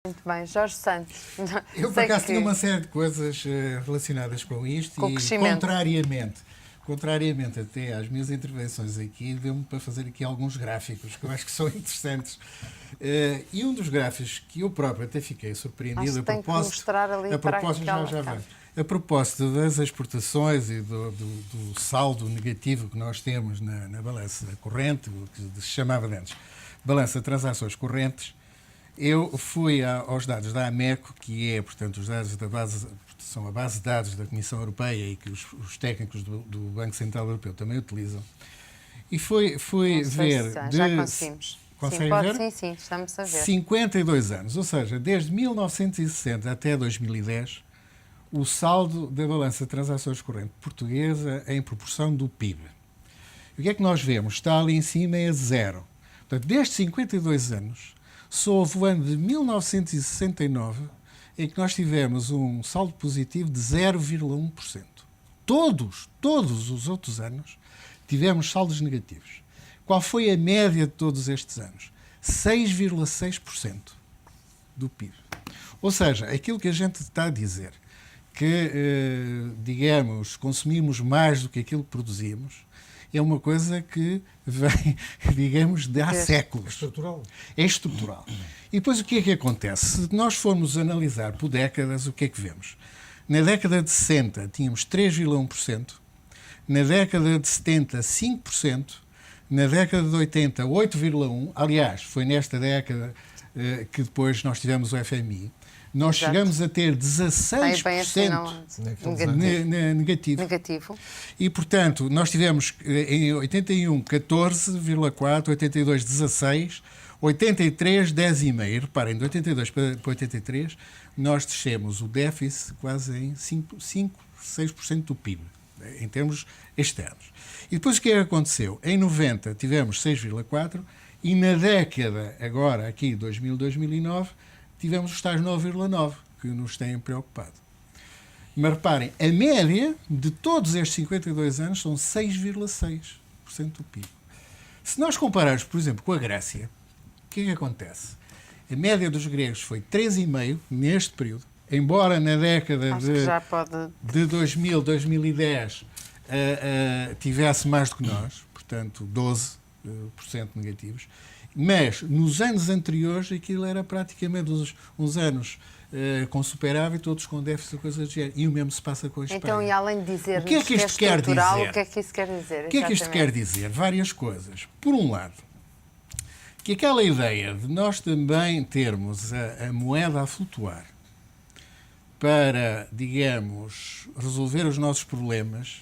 Muito bem, Jorge Santos. Eu, por acaso, tinha uma série de coisas relacionadas com isto com o e, crescimento. contrariamente até às minhas intervenções aqui, deu-me para fazer aqui alguns gráficos que eu acho que são interessantes. E um dos gráficos que eu próprio até fiquei surpreendido a propósito, mostrar ali a propósito já vai. A propósito das exportações e do saldo negativo que nós temos na balança corrente, o que se chamava antes balança de transações correntes, eu fui aos dados da AMECO, que é, portanto, os dados da base, são a base de dados da Comissão Europeia e que os técnicos do Banco Central Europeu também utilizam, e fui ver... Já conseguimos. Consegue ver? Sim, estamos a ver. 52 anos, ou seja, desde 1960 até 2010, o saldo da balança de transações correntes portuguesa em proporção do PIB. E o que é que nós vemos? Está ali em cima, é zero. Portanto, desde 52 anos, só houve o ano de 1969 em que nós tivemos um saldo positivo de 0,1%. Todos os outros anos, tivemos saldos negativos. Qual foi a média de todos estes anos? 6,6% do PIB. Ou seja, aquilo que a gente está a dizer, que, digamos, consumimos mais do que aquilo que produzimos, é uma coisa que vem, digamos, de há séculos. É estrutural. É estrutural. E depois o que é que acontece? Se nós formos analisar por décadas, o que é que vemos? Na década de 60 tínhamos 3,1%, na década de 70 5%, na década de 80 8,1%, aliás, foi nesta década que depois nós tivemos o FMI, nós chegamos a ter 16% negativo. E, portanto, nós tivemos em 81 14,4%, 82 16%, 83 10,5%. Reparem, de 82 para 83, nós descemos o déficit quase em 5 6% do PIB, em termos externos. E depois o que é que aconteceu? Em 90 tivemos 6,4% e na década, agora aqui, 2000, 2009, tivemos os tais 9,9%, que nos têm preocupado. Mas reparem, a média de todos estes 52 anos são 6,6% do PIB. Se nós compararmos, por exemplo, com a Grécia, o que é que acontece? A média dos gregos foi 3,5% neste período, embora na década de 2000, 2010 tivesse mais do que nós, portanto 12% negativos, mas nos anos anteriores aquilo era praticamente uns anos com superávit, outros com déficit, coisas do género. E o mesmo se passa com a Espanha. Então, e além de dizer o que é que isto quer dizer? O que é que isso quer dizer? O que é que isto quer dizer? Várias coisas. Por um lado, que aquela ideia de nós também termos a moeda a flutuar para, digamos, resolver os nossos problemas,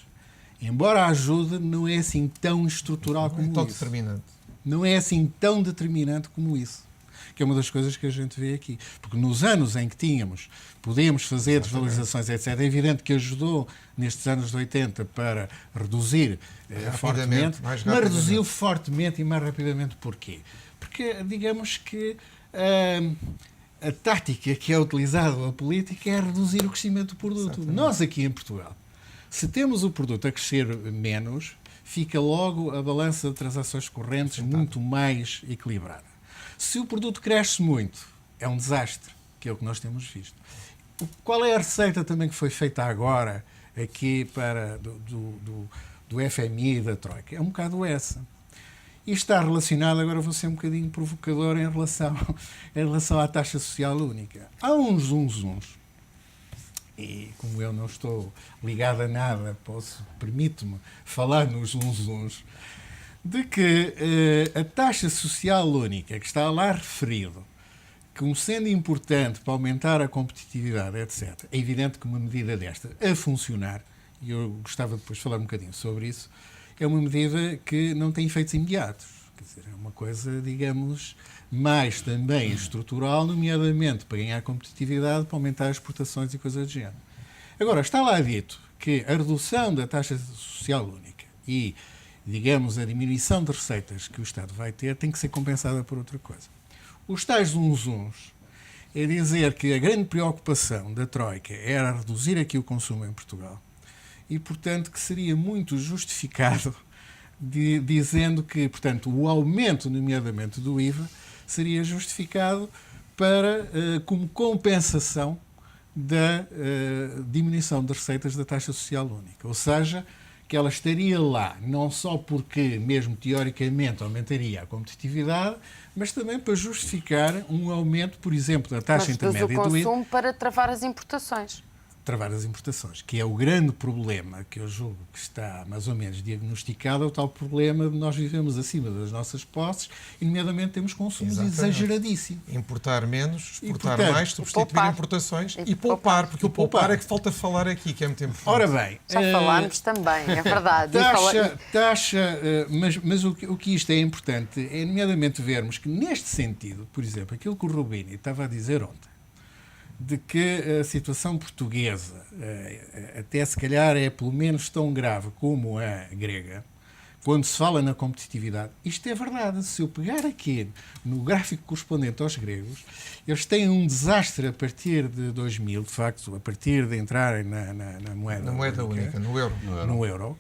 embora ajude, não é assim tão estrutural como isso. Determinante. Não é assim tão determinante como isso. Que é uma das coisas que a gente vê aqui. Porque nos anos em que podíamos fazer desvalorizações, etc., é evidente que ajudou nestes anos de 80 para reduzir fortemente, mas reduziu fortemente e mais rapidamente porquê? Porque, digamos que a tática que é utilizada pela política é reduzir o crescimento do produto. Exatamente. Nós aqui em Portugal, se temos o produto a crescer menos, fica logo a balança de transações correntes muito mais equilibrada. Se o produto cresce muito, é um desastre, que é o que nós temos visto. Qual é a receita também que foi feita agora aqui do FMI e da Troika? É um bocado essa. E está relacionado, agora vou ser um bocadinho provocador em relação à taxa social única. Há uns zunzuns, e como eu não estou ligado a nada, permito-me falar nos zunzuns, de que a taxa social única, que está lá referido, como sendo importante para aumentar a competitividade, etc., é evidente que uma medida desta a funcionar, e eu gostava depois de falar um bocadinho sobre isso, é uma medida que não tem efeitos imediatos. Quer dizer, é uma coisa, digamos, mais também estrutural, nomeadamente para ganhar competitividade, para aumentar as exportações e coisas do género. Agora, está lá dito que a redução da taxa social única e, digamos, a diminuição de receitas que o Estado vai ter tem que ser compensada por outra coisa. Os tais zunzuns é dizer que a grande preocupação da Troika era reduzir aqui o consumo em Portugal e, portanto, que seria muito justificado dizendo que, portanto, o aumento, nomeadamente, do IVA seria justificado para, como compensação da diminuição das receitas da taxa social única. Ou seja, que ela estaria lá não só porque, mesmo teoricamente, aumentaria a competitividade, mas também para justificar um aumento, por exemplo, da taxa intermédia o do IVA. consumo para travar as importações. Travar as importações, que é o grande problema que eu julgo que está mais ou menos diagnosticado, é o tal problema de nós vivemos acima das nossas posses e, nomeadamente, temos consumos exageradíssimos. Importar menos, exportar portanto, mais, substituir poupar. importações E e poupar, porque o poupar Poupar. é que falta falar aqui, que é muito importante. Ora bem, Já falámos também, é verdade. mas o que isto é importante é, nomeadamente, vermos que, neste sentido, por exemplo, aquilo que o Rubini estava a dizer ontem, de que a situação portuguesa, até se calhar, é pelo menos tão grave como a grega, quando se fala na competitividade, isto é verdade. Se eu pegar aqui no gráfico correspondente aos gregos, eles têm um desastre a partir de 2000, de facto, a partir de entrarem na moeda única, no euro. No euro,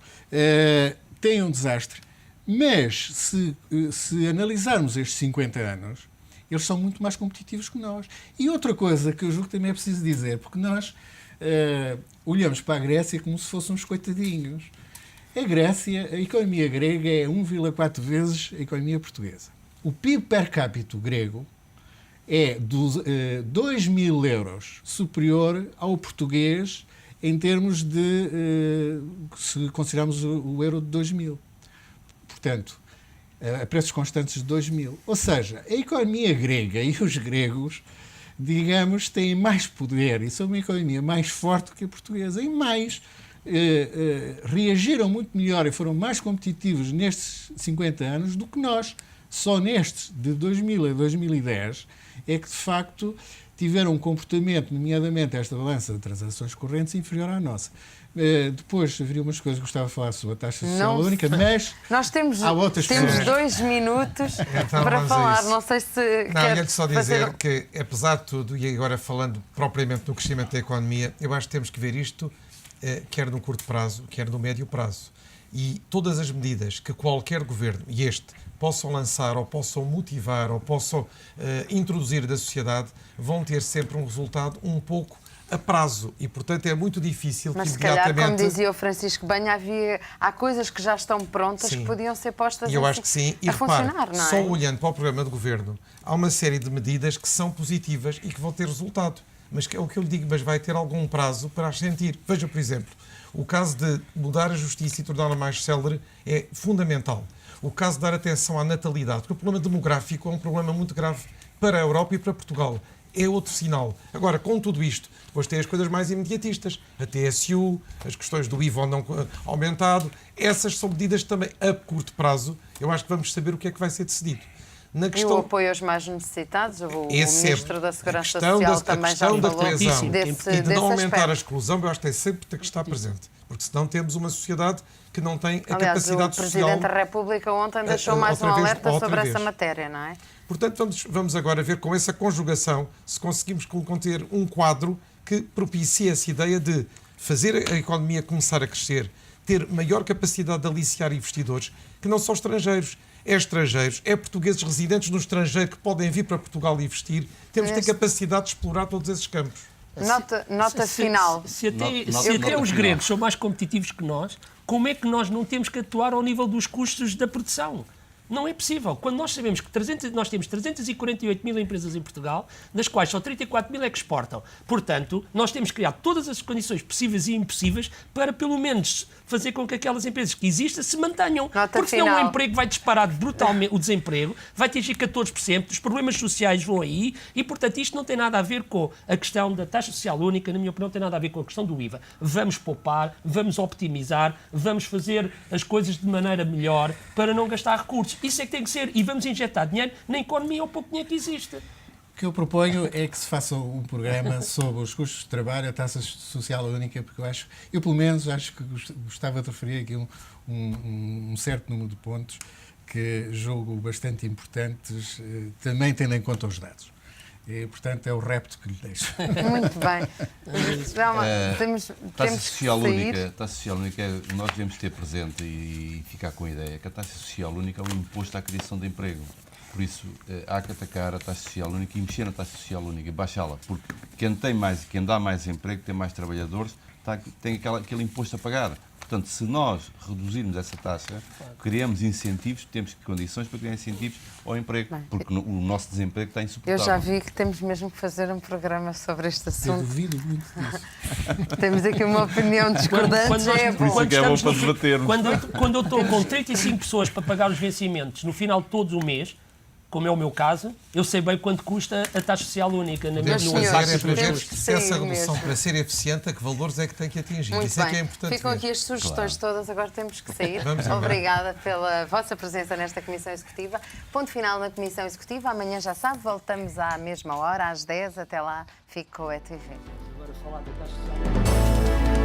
têm um desastre. Mas, se analisarmos estes 50 anos, eles são muito mais competitivos que nós. E outra coisa que eu julgo que também é preciso dizer, porque nós olhamos para a Grécia como se fôssemos coitadinhos. A Grécia, a economia grega é 1,4 vezes a economia portuguesa. O PIB per capita grego é 2.000 euros superior ao português em termos de, se considerarmos o euro de 2000. Portanto, a preços constantes de 2000. Ou seja, a economia grega e os gregos, digamos, têm mais poder e são uma economia mais forte que a portuguesa e mais reagiram muito melhor e foram mais competitivos nestes 50 anos do que nós. Só nestes, de 2000 a 2010, é que, de facto, tiveram um comportamento, nomeadamente esta balança de transações correntes, inferior à nossa. Depois haveria umas coisas que gostava de falar sobre a taxa social única, mas nós temos há outras coisas. 2 minutos Então, para vamos a falar. isso. Não sei se Não, quer ia-lhe só fazer... dizer que, apesar de tudo, e agora falando propriamente no crescimento da economia, eu acho que temos que ver isto quer no curto prazo, quer no médio prazo. E todas as medidas que qualquer governo, e este, possam lançar, ou possam motivar, ou possam introduzir da sociedade, vão ter sempre um resultado um pouco a prazo. E, portanto, é muito difícil Mas que se calhar, imediatamente... como dizia o Francisco Banha, há coisas que já estão prontas Sim. que podiam ser postas E eu acho que sim. E a repare, funcionar, não é? só olhando para o programa de governo, há uma série de medidas que são positivas e que vão ter resultado. Mas é o que eu lhe digo, mas vai ter algum prazo para as sentir. Veja, por exemplo, o caso de mudar a justiça e torná-la mais célere é fundamental. O caso de dar atenção à natalidade, porque o problema demográfico é um problema muito grave para a Europa e para Portugal. É outro sinal. Agora, com tudo isto, depois tem as coisas mais imediatistas. A TSU, as questões do IVA não aumentado. Essas são medidas também a curto prazo. Eu acho que vamos saber o que é que vai ser decidido. Na E o apoio aos mais necessitados, o Ministro da Segurança Social também já falou coesão desse e de não aumentar aspecto. a exclusão, eu acho que tem sempre que estar presente. Porque senão temos uma sociedade que não tem a Aliás, capacidade o social... Presidente da República ontem deixou mais um alerta sobre essa matéria, não é? Portanto, vamos agora ver com essa conjugação se conseguimos conter um quadro que propicie essa ideia de fazer a economia começar a crescer, ter maior capacidade de aliciar investidores, que não são estrangeiros, é portugueses residentes no estrangeiro que podem vir para Portugal investir. Temos de ter capacidade de explorar todos esses campos. Nota final. Se até os gregos são mais competitivos que nós, como é que nós não temos que atuar ao nível dos custos da produção? Não é possível. Quando nós sabemos que nós temos 348 mil empresas em Portugal, das quais só 34 mil é que exportam. Portanto, nós temos que criar todas as condições possíveis e impossíveis para, pelo menos, fazer com que aquelas empresas que existem se mantenham. Porque senão o emprego vai disparar brutalmente, o desemprego vai atingir 14%, os problemas sociais vão aí e, portanto, isto não tem nada a ver com a questão da taxa social única, na minha opinião, não tem nada a ver com a questão do IVA. Vamos poupar, vamos optimizar, vamos fazer as coisas de maneira melhor para não gastar recursos. Isso é que tem que ser. E vamos injetar dinheiro na economia ou pouco dinheiro que existe. O que eu proponho é que se faça um programa sobre os custos de trabalho, a taxa social única, porque eu pelo menos acho que gostava de referir aqui um certo número de pontos que julgo bastante importantes, também tendo em conta os dados. E, portanto, é o repto que lhe deixo. Muito bem. Temos taxa que social sair. única, taxa social única, nós devemos ter presente e ficar com a ideia que a taxa social única é um imposto à criação de emprego. Por isso, há que atacar a taxa social única e mexer na taxa social única, baixá-la, porque quem tem mais e quem dá mais emprego, tem mais trabalhadores, tem aquele imposto a pagar. Portanto, se nós reduzirmos essa taxa, criamos incentivos, temos condições para criar incentivos ao emprego, porque o nosso desemprego está Eu insuportável. já vi que temos mesmo que fazer um programa sobre este Eu assunto. duvido muito disso. Temos aqui uma opinião discordante, já é bom. Isso é que é bom para debatermos. Quando eu estou com 35 pessoas para pagar os vencimentos no final de todo o mês, como é o meu caso, eu sei bem quanto custa a taxa social única na minha Mas, Mas senhores, é para ver temos que se essa sair redução, mesmo. para ser eficiente, a que valores é que tem que atingir. Muito Isso bem. é que é importante Ficam ver. aqui as sugestões todas, agora temos que sair. Vamos embora. Obrigada pela vossa presença nesta Comissão Executiva. Ponto final na Comissão Executiva. Amanhã já sabe, voltamos à mesma hora, às 10. Até lá, fique com a ETV. Agora falar da taxa social.